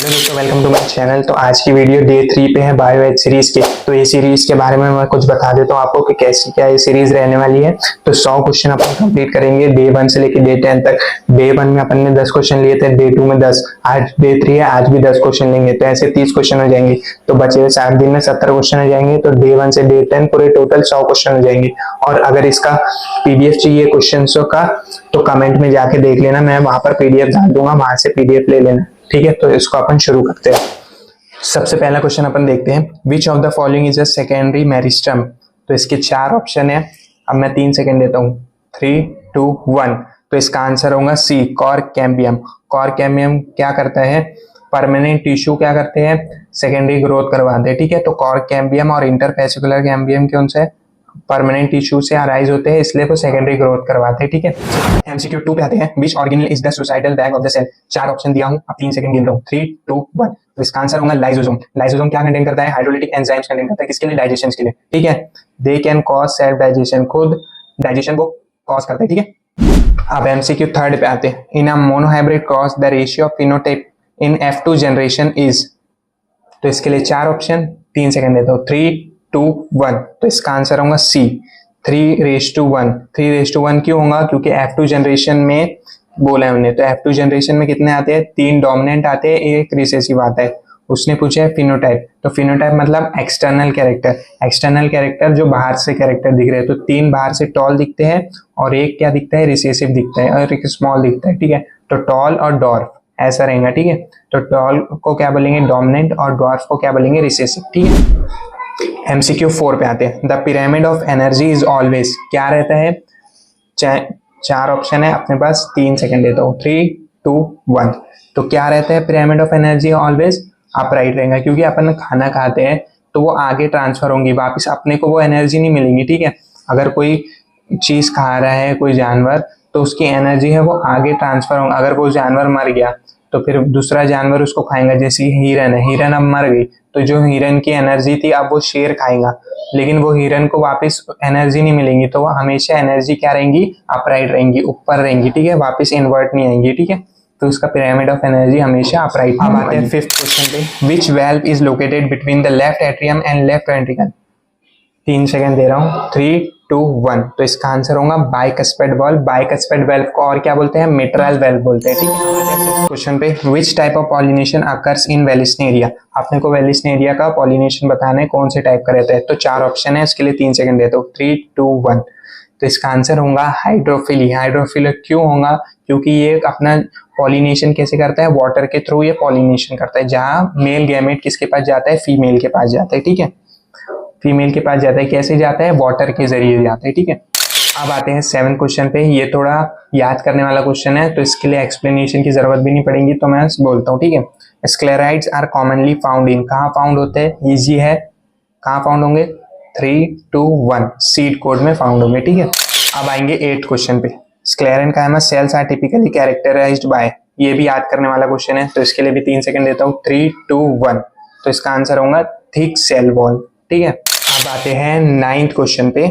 Hello दोस्तों, welcome to my channel. तो आज की वीडियो डे 3 पे है बायो एज सीरीज के। तो ये सीरीज के बारे में मैं कुछ बता देता हूँ आपको कि कैसी क्या ये सीरीज रहने वाली है। तो 100 क्वेश्चन अपन कंप्लीट करेंगे डे 1 से लेकर डे 10 तक। डे 1 में अपन ने 10 क्वेश्चन लिए थे, डे 2 में 10, आज डे 3 है, आज भी 10 क्वेश्चन लेंगे। तो ऐसे 30 क्वेश्चन हो जाएंगे। तो बचे हुए 7 दिन में 70 क्वेश्चन हो जाएंगे। तो डे 1 से डे 10 पूरे टोटल 100 क्वेश्चन हो जाएंगे। और अगर इसका पीडीएफ चाहिए क्वेश्चन का तो कमेंट में जाके देख लेना, मैं वहां पर पीडीएफ डाल दूंगा, वहां से पीडीएफ ले लेना। ठीक है, तो इसको अपन शुरू करते हैं। सबसे पहला क्वेश्चन अपन देखते हैं, which of the following is a secondary meristem. तो इसके 4 ऑप्शन है। अब मैं 3 सेकेंड देता हूँ, 3, 2, 1। तो इसका आंसर होगा सी, कॉर्क कैम्बियम। कॉर्क कैम्बियम क्या करता है, परमानेंट टिश्यू क्या करते हैं, सेकेंडरी ग्रोथ करवाते हैं। ठीक है, तो कॉर्क कैम्बियम और इंटरफेसिकुलर कैम्बियम कौन सा है, परमानेंट टिश्यू से अराइज होते हैं, इसलिए वो सेकेंडरी ग्रोथ करवाते हैं। ठीक है, एमसीक्यू 2 पे आते हैं, which organelle is the suicidal bag of the cell. 4 option दिया हूं, अब 3 सेकंड गिन रहा हूं, 3, 2, 1। तो इसका आंसर होगा लाइसोसोम। लाइसोसोम क्या कंटेन करता है, हाइड्रोलिटिक एंजाइम्स कंटेन करता है, किसके लिए, डाइजेशन के लिए। ठीक है, they can cause self digestion, खुद डाइजेशन को कॉज करता है। ठीक है, अब एमसीक्यू 3 पे आते हैं, in a monohybrid cross the ratio of phenotype in F2 generation is. तो इसके लिए 4 ऑप्शन, 3 सेकंड देता हूं, 3, 2, 1। तो इसका आंसर होगा सी, 3:1। 3:1 क्यों होगा, क्योंकि F2 जनरेशन में बोला है उन्हें। तो F2 जनरेशन में कितने आते हैं, 3 डोमिनेंट आते हैं, एक रिसेसिव आता है। उसने पूछा है फिनोटाइप, तो फिनोटाइप मतलब एक्सटर्नल कैरेक्टर। एक्सटर्नल कैरेक्टर जो बाहर से कैरेक्टर दिख रहे हैं, तो 3 बाहर से टॉल दिखते हैं और एक क्या दिखता है, रिसेसिव दिखता है और एक स्मॉल दिखता है। ठीक है, तो टॉल और डॉर्फ ऐसा रहेगा। ठीक है, तो टॉल को क्या बोलेंगे, डोमिनेंट, और डॉर्फ को क्या बोलेंगे, रिसेसिव। ठीक है, एमसीक्यू 4 पे आते हैं, the pyramid of energy is always क्या रहता है। 4 ऑप्शन है अपने पास, 3 सेकंड देता हूँ, 3, 2, 1। तो क्या रहता है pyramid of energy, always upright रहेगा, क्योंकि अपन खाना खाते हैं तो वो आगे ट्रांसफर होंगी, वापस अपने को वो एनर्जी नहीं मिलेगी। ठीक है, अगर कोई चीज खा रहा है कोई जानवर, तो उसकी एनर्जी है वो आगे ट्रांसफर होगा। अगर वो जानवर मर गया तो फिर दूसरा जानवर उसको खाएगा, जैसे हिरन है, हिरन अब मर गई, तो जो हिरन की एनर्जी थी अब वो शेर खाएगा, लेकिन वो हिरन को वापस एनर्जी नहीं मिलेगी, तो वो हमेशा एनर्जी क्या रहेंगी, अपराइट रहेंगी, ऊपर रहेंगी। ठीक है, वापस इन्वर्ट नहीं आएंगी। ठीक है, तो उसका पिरामिड ऑफ एनर्जी हमेशा अपराइट। अब आते हैं 5th क्वेश्चन पे, which valve is located between the left atrium and left ventricle. 3 second दे रहा हूँ, 3, 2, 1। तो इसका आंसर होगा बाइकस्पेड वाल्व। बाइकस्पेड वाल्व को और क्या बोलते हैं, मिट्रल वाल्व बोलते हैं। ठीक है, क्वेश्चन पे, which type of pollination occurs in Vallisneria. आपने को वेलिस्नेरिया का पॉलिनेशन बताना है, कौन से टाइप का रहता है। तो 4 ऑप्शन है, इसके लिए 3 सेकंड देता हूँ, 3, 2, 1। तो इसका आंसर होगा हाइड्रोफिली। हाइड्रोफिली क्यों होगा, क्योंकि ये अपना पॉलिनेशन कैसे करता है, वाटर के थ्रू ये पॉलिनेशन करता है, जहां मेल गैमेट किसके पास जाता है, फीमेल के पास जाता है। ठीक है, फीमेल के पास जाता है, कैसे जाता है, वाटर के जरिए जाता है। ठीक है, अब आते हैं 7th क्वेश्चन पे। ये थोड़ा याद करने वाला क्वेश्चन है, तो इसके लिए एक्सप्लेनेशन की जरूरत भी नहीं पड़ेगी, तो मैं बोलता हूँ। ठीक है, sclerides are commonly found in, कहाँ फाउंड होते हैं, इजी है, कहाँ फाउंड होंगे, 3, 2, 1, सीड कोड में फाउंड होंगे। ठीक है, अब आएंगे 8th क्वेश्चन पे, sclerenchyma cells are typically characterized by. ये भी याद करने वाला क्वेश्चन है, तो इसके लिए भी 3 सेकंड देता हूँ, 3, 2, 1। तो इसका आंसर होगा थिक सेल वॉल। ठीक है, अब आते हैं 9th क्वेश्चन पे,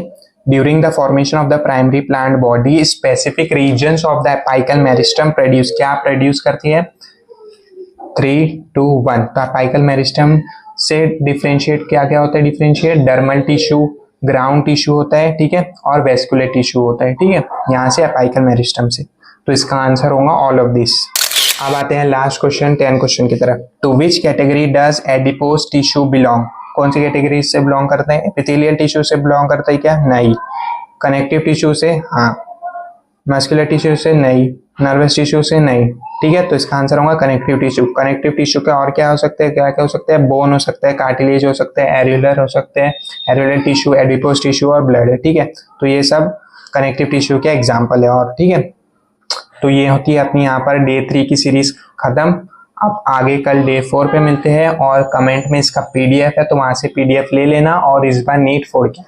during the formation of the primary plant body specific regions of the apical meristem produce, क्या प्रोड्यूस करती है, 3, 2, 1। तो अपाइकल मेरिस्टम से डिफरेंशिएट क्या क्या होता है, differentiate dermal tissue, ground tissue होता है। ठीक है, और वेस्कुलर टिश्यू होता है। ठीक है, यहाँ से अपाइकल मेरिस्टम से। तो इसका आंसर होगा ऑल ऑफ दिस। अब आते हैं लास्ट क्वेश्चन, 10 क्वेश्चन की तरफ। To which category does adipose tissue belong. कौन सी कैटेगरी से बिलोंग करते हैं, एपिथेलियल टिश्यू से बिलोंग करता है क्या, नहीं। कनेक्टिव टिश्यू से हाँ, मस्कुलर टिश्यू से नहीं, नर्वस टिश्यू से नहीं। ठीक है, तो इसका आंसर होगा कनेक्टिव टिश्यू। कनेक्टिव टिश्यू के और क्या हो सकते हैं, क्या क्या हो सकते हैं, बोन हो सकता है, कार्टिलेज हो सकते हैं, एरियुलर हो सकते हैं, एरियुलर टिश्यू, एडिपोज टिश्यू और ब्लड है। ठीक है, तो ये सब कनेक्टिव टिश्यू के एग्जाम्पल है। और ठीक है, तो ये होती है अपनी यहाँ पर डे 3 की सीरीज खत्म। अब आगे कल डे 4 पे मिलते हैं, और कमेंट में इसका पीडीएफ है, तो वहां से पीडीएफ ले लेना और इस बार नीट 4 की